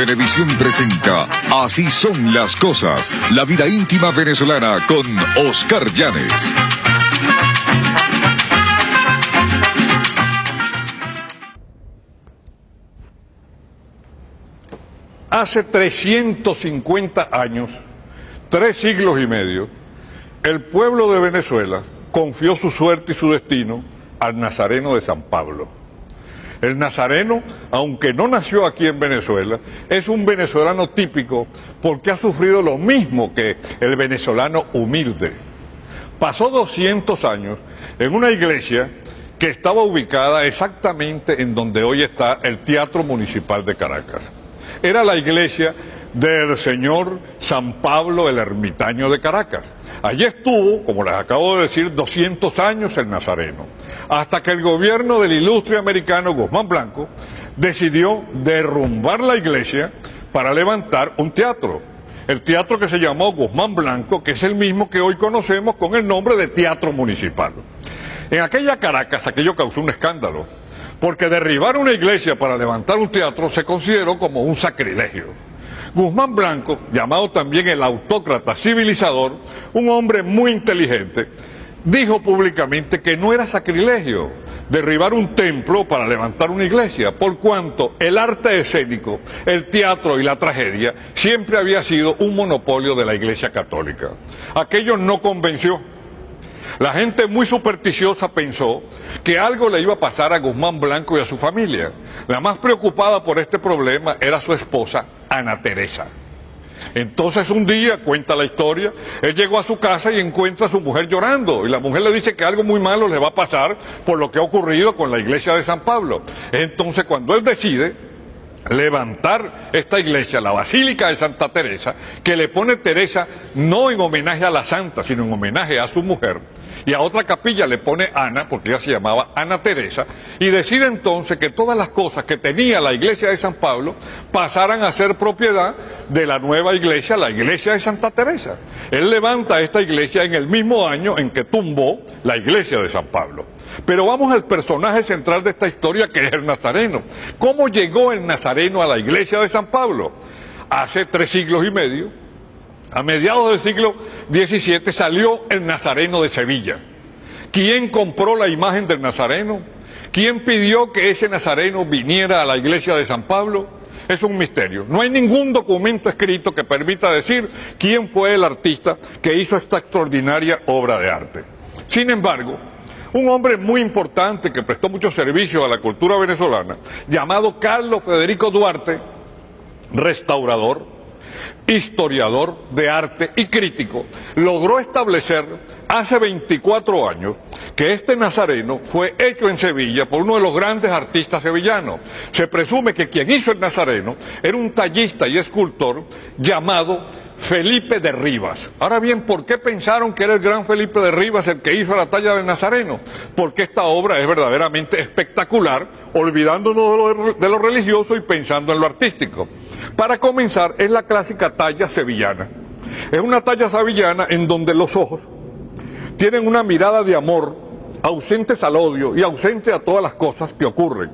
Venevisión presenta Así son las cosas, la vida íntima venezolana con Oscar Llanes. Hace 350 años, 3 siglos y medio, el pueblo de Venezuela confió su suerte y su destino al Nazareno de San Pablo. El nazareno, aunque no nació aquí en Venezuela, es un venezolano típico porque ha sufrido lo mismo que el venezolano humilde. Pasó 200 años en una iglesia que estaba ubicada exactamente en donde hoy está el Teatro Municipal de Caracas. Era la iglesia del señor San Pablo el Ermitaño de Caracas. Allí estuvo, como les acabo de decir, 200 años el nazareno, hasta que el gobierno del ilustre americano Guzmán Blanco decidió derrumbar la iglesia para levantar un teatro. El teatro que se llamó Guzmán Blanco, que es el mismo que hoy conocemos con el nombre de Teatro Municipal. En aquella Caracas aquello causó un escándalo, porque derribar una iglesia para levantar un teatro se consideró como un sacrilegio. Guzmán Blanco, llamado también el autócrata civilizador, un hombre muy inteligente, dijo públicamente que no era sacrilegio derribar un templo para levantar una iglesia, por cuanto el arte escénico, el teatro y la tragedia siempre había sido un monopolio de la Iglesia Católica. Aquello no convenció. La gente muy supersticiosa pensó que algo le iba a pasar a Guzmán Blanco y a su familia. La más preocupada por este problema era su esposa, Ana Teresa. Entonces un día, cuenta la historia, él llegó a su casa y encuentra a su mujer llorando. Y la mujer le dice que algo muy malo le va a pasar por lo que ha ocurrido con la iglesia de San Pablo. Entonces cuando él decide levantar esta iglesia, la Basílica de Santa Teresa, que le pone Teresa no en homenaje a la santa, sino en homenaje a su mujer, y a otra capilla le pone Ana, porque ella se llamaba Ana Teresa, y decide entonces que todas las cosas que tenía la iglesia de San Pablo pasaran a ser propiedad de la nueva iglesia, la iglesia de Santa Teresa. Él levanta esta iglesia en el mismo año en que tumbó la iglesia de San Pablo. Pero vamos al personaje central de esta historia, que es el nazareno. ¿Cómo llegó el nazareno a la iglesia de San Pablo? Hace 3 siglos y medio, a mediados del siglo XVII, salió el nazareno de Sevilla. ¿Quién compró la imagen del nazareno? ¿Quién pidió que ese nazareno viniera a la iglesia de San Pablo? Es un misterio. No hay ningún documento escrito que permita decir quién fue el artista que hizo esta extraordinaria obra de arte. Sin embargo, un hombre muy importante que prestó muchos servicios a la cultura venezolana, llamado Carlos Federico Duarte, restaurador, historiador de arte y crítico, logró establecer hace 24 años que este nazareno fue hecho en Sevilla por uno de los grandes artistas sevillanos. Se presume que quien hizo el nazareno era un tallista y escultor llamado Felipe de Rivas. Ahora bien, ¿por qué pensaron que era el gran Felipe de Rivas el que hizo la talla del nazareno? Porque esta obra es verdaderamente espectacular, olvidándonos de lo religioso y pensando en lo artístico. Para comenzar, es la clásica talla sevillana. Es una talla sevillana en donde los ojos tienen una mirada de amor, ausentes al odio y ausentes a todas las cosas que ocurren.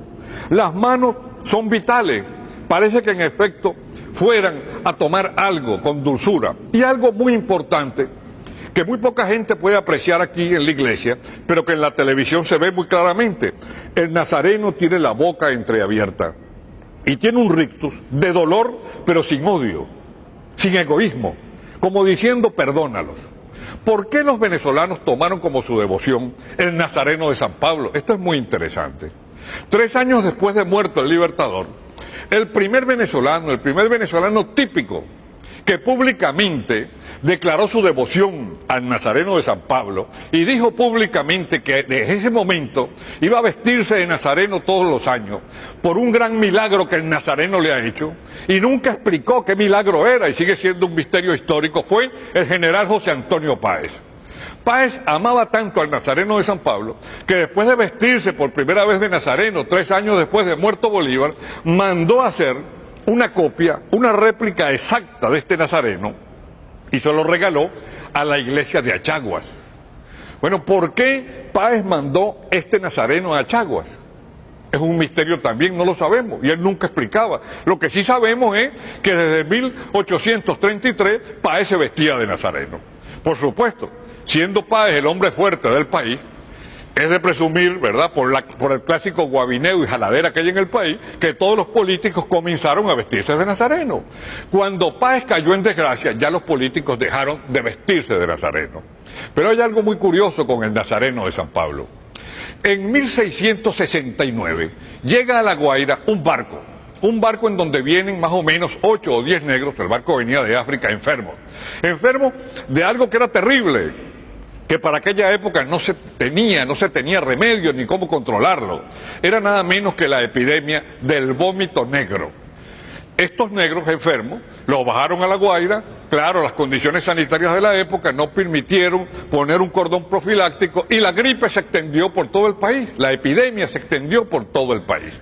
Las manos son vitales, parece que en efecto fueran a tomar algo con dulzura. Y algo muy importante, que muy poca gente puede apreciar aquí en la iglesia, pero que en la televisión se ve muy claramente: el nazareno tiene la boca entreabierta y tiene un rictus de dolor, pero sin odio, sin egoísmo, como diciendo perdónalos. ¿Por qué los venezolanos tomaron como su devoción el nazareno de San Pablo? Esto es muy interesante. 3 años después de muerto el Libertador, el primer venezolano típico que públicamente declaró su devoción al nazareno de San Pablo y dijo públicamente que desde ese momento iba a vestirse de nazareno todos los años por un gran milagro que el nazareno le ha hecho, y nunca explicó qué milagro era y sigue siendo un misterio histórico, fue el general José Antonio Páez. Páez amaba tanto al nazareno de San Pablo que después de vestirse por primera vez de nazareno, 3 años después de muerto Bolívar, mandó hacer una copia, una réplica exacta de este nazareno y se lo regaló a la iglesia de Achaguas. Bueno, ¿por qué Páez mandó este nazareno a Achaguas? Es un misterio también, no lo sabemos, y él nunca explicaba. Lo que sí sabemos es que desde 1833 Páez se vestía de nazareno. Por supuesto, siendo Páez el hombre fuerte del país, es de presumir, ¿verdad?, por el clásico guabineo y jaladera que hay en el país, que todos los políticos comenzaron a vestirse de nazareno. Cuando Páez cayó en desgracia, ya los políticos dejaron de vestirse de nazareno. Pero hay algo muy curioso con el nazareno de San Pablo. En 1669 llega a La Guaira un barco en donde vienen más o menos 8 o 10 negros. El barco venía de África enfermos de algo que era terrible, que para aquella época no se tenía remedio ni cómo controlarlo. Era nada menos que la epidemia del vómito negro. Estos negros enfermos los bajaron a La Guaira. Claro, las condiciones sanitarias de la época no permitieron poner un cordón profiláctico y la gripe se extendió por todo el país, la epidemia se extendió por todo el país.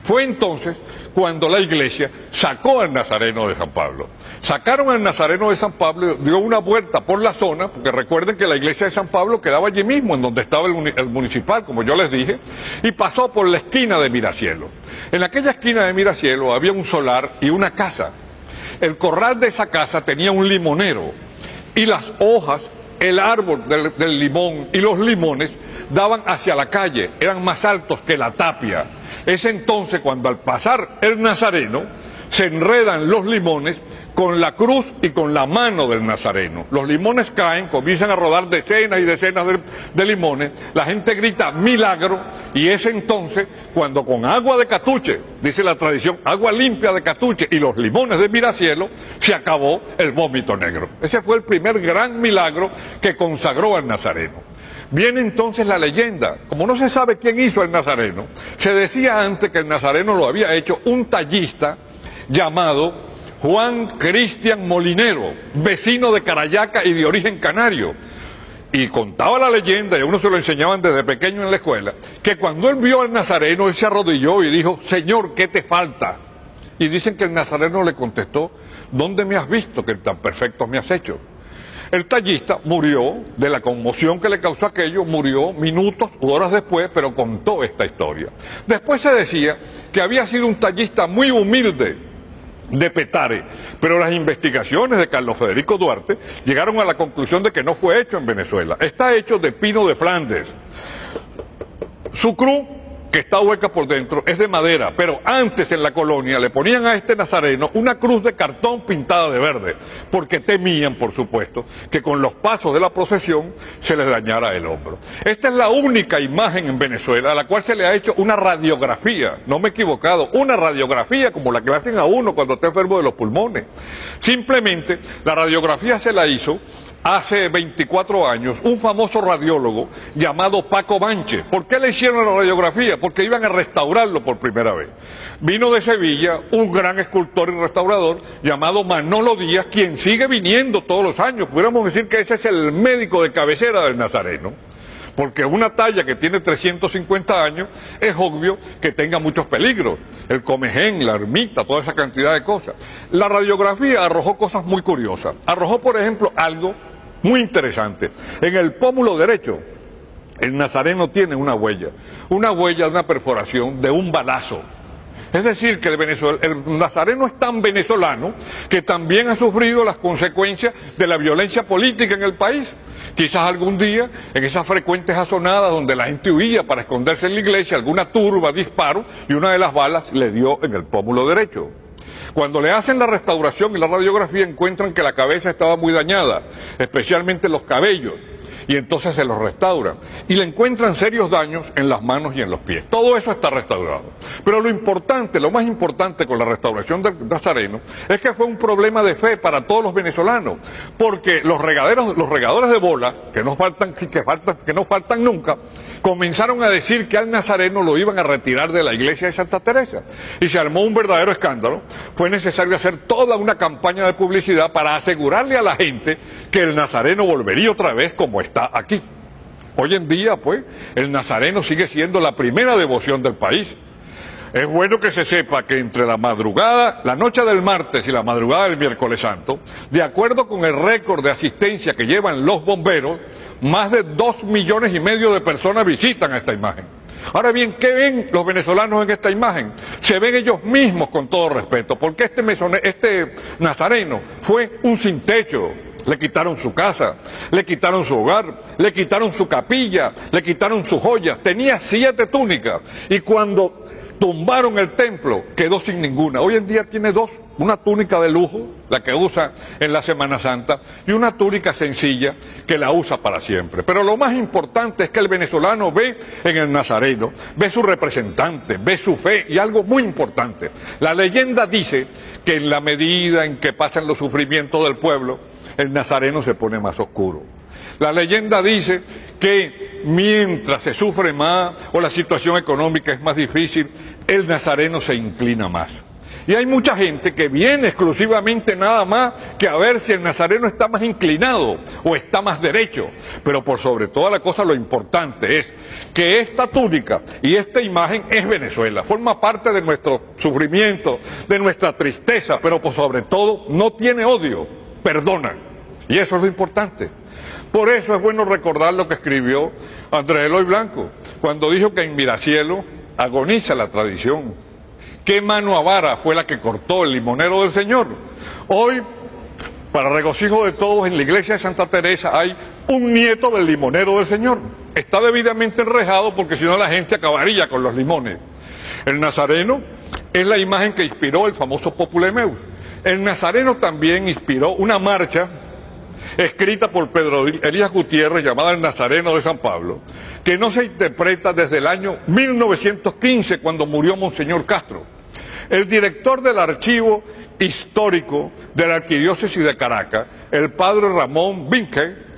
Fue entonces cuando la iglesia sacó al Nazareno de San Pablo. Sacaron al Nazareno de San Pablo, dio una vuelta por la zona, porque recuerden que la iglesia de San Pablo quedaba allí mismo, en donde estaba el municipal, como yo les dije, y pasó por la esquina de Miracielo. En aquella esquina de Miracielo había un solar y una casa. El corral de esa casa tenía un limonero y las hojas, el árbol del limón y los limones daban hacia la calle, eran más altos que la tapia. Es entonces cuando al pasar el Nazareno se enredan los limones con la cruz y con la mano del Nazareno. Los limones caen, comienzan a rodar decenas y decenas de limones, la gente grita milagro, y es entonces cuando con agua de catuche, dice la tradición, agua limpia de catuche y los limones de Miracielo, se acabó el vómito negro. Ese fue el primer gran milagro que consagró al Nazareno. Viene entonces la leyenda. Como no se sabe quién hizo el Nazareno, se decía antes que el Nazareno lo había hecho un tallista llamado Juan Cristian Molinero, vecino de Carayaca y de origen canario. Y contaba la leyenda, y a uno se lo enseñaban desde pequeño en la escuela, que cuando él vio al Nazareno, él se arrodilló y dijo: Señor, ¿qué te falta? Y dicen que el Nazareno le contestó: ¿dónde me has visto que tan perfecto me has hecho? El tallista murió de la conmoción que le causó aquello, murió minutos u horas después, pero contó esta historia. Después se decía que había sido un tallista muy humilde de Petare, pero las investigaciones de Carlos Federico Duarte llegaron a la conclusión de que no fue hecho en Venezuela. Está hecho de pino de Flandes. Su cruz, que está hueca por dentro, es de madera, pero antes en la colonia le ponían a este nazareno una cruz de cartón pintada de verde, porque temían, por supuesto, que con los pasos de la procesión se les dañara el hombro. Esta es la única imagen en Venezuela a la cual se le ha hecho una radiografía, no me he equivocado, una radiografía como la que le hacen a uno cuando está enfermo de los pulmones. Simplemente la radiografía se la hizo hace 24 años un famoso radiólogo llamado Paco Manche. ¿Por qué le hicieron la radiografía? Porque iban a restaurarlo por primera vez. Vino de Sevilla un gran escultor y restaurador llamado Manolo Díaz, quien sigue viniendo todos los años. Pudiéramos decir que ese es el médico de cabecera del Nazareno, porque una talla que tiene 350 años es obvio que tenga muchos peligros. El comején, la ermita, toda esa cantidad de cosas. La radiografía arrojó cosas muy curiosas. Arrojó, por ejemplo, algo muy interesante. En el pómulo derecho, el Nazareno tiene una huella de una perforación de un balazo. Es decir, que el Nazareno es tan venezolano que también ha sufrido las consecuencias de la violencia política en el país. Quizás algún día, en esas frecuentes azonadas donde la gente huía para esconderse en la iglesia, alguna turba disparó y una de las balas le dio en el pómulo derecho. Cuando le hacen la restauración y la radiografía encuentran que la cabeza estaba muy dañada, especialmente los cabellos, y entonces se los restauran y le encuentran serios daños en las manos y en los pies. Todo eso está restaurado. Pero lo más importante con la restauración del Nazareno es que fue un problema de fe para todos los venezolanos, porque los regadores de bola, que no faltan nunca, comenzaron a decir que al Nazareno lo iban a retirar de la iglesia de Santa Teresa, y se armó un verdadero escándalo. Fue necesario hacer toda una campaña de publicidad para asegurarle a la gente que el Nazareno volvería otra vez como está aquí. Hoy en día, pues, el Nazareno sigue siendo la primera devoción del país. Es bueno que se sepa que entre la noche del martes y la madrugada del miércoles santo, de acuerdo con el récord de asistencia que llevan los bomberos, más de 2,5 millones de personas visitan esta imagen. Ahora bien, ¿qué ven los venezolanos en esta imagen? Se ven ellos mismos, con todo respeto, porque este nazareno fue un sin techo. Le quitaron su casa, le quitaron su hogar, le quitaron su capilla, le quitaron sus joyas. Tenía 7 túnicas y cuando tumbaron el templo quedó sin ninguna. Hoy en día tiene 2, una túnica de lujo, la que usa en la Semana Santa, y una túnica sencilla que la usa para siempre. Pero lo más importante es que el venezolano ve en el nazareno, ve su representante, ve su fe y algo muy importante. La leyenda dice que en la medida en que pasan los sufrimientos del pueblo, el nazareno se pone más oscuro. La leyenda dice que mientras se sufre más o la situación económica es más difícil, el nazareno se inclina más. Y hay mucha gente que viene exclusivamente nada más que a ver si el nazareno está más inclinado o está más derecho. Pero por sobre toda la cosa lo importante es que esta túnica y esta imagen es Venezuela, forma parte de nuestro sufrimiento, de nuestra tristeza, pero por sobre todo no tiene odio, perdona. Y eso es lo importante. Por eso es bueno recordar lo que escribió Andrés Eloy Blanco, cuando dijo que en Miracielo agoniza la tradición. ¿Qué mano avara fue la que cortó el limonero del Señor? Hoy, para regocijo de todos, en la iglesia de Santa Teresa hay un nieto del limonero del Señor. Está debidamente enrejado porque si no la gente acabaría con los limones. El nazareno es la imagen que inspiró el famoso Populemeus. El nazareno también inspiró una marcha escrita por Pedro Elías Gutiérrez, llamada El Nazareno de San Pablo, que no se interpreta desde el año 1915, cuando murió Monseñor Castro. El director del archivo histórico de la Arquidiócesis de Caracas, el padre Ramón Vinque,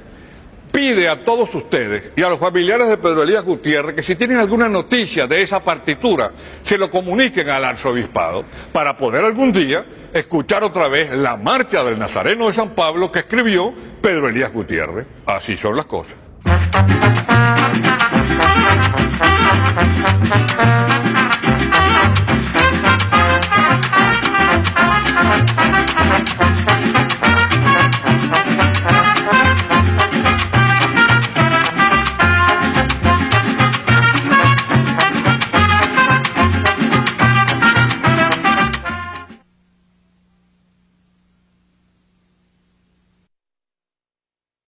pide a todos ustedes y a los familiares de Pedro Elías Gutiérrez que si tienen alguna noticia de esa partitura, se lo comuniquen al arzobispado para poder algún día escuchar otra vez la marcha del Nazareno de San Pablo que escribió Pedro Elías Gutiérrez. Así son las cosas.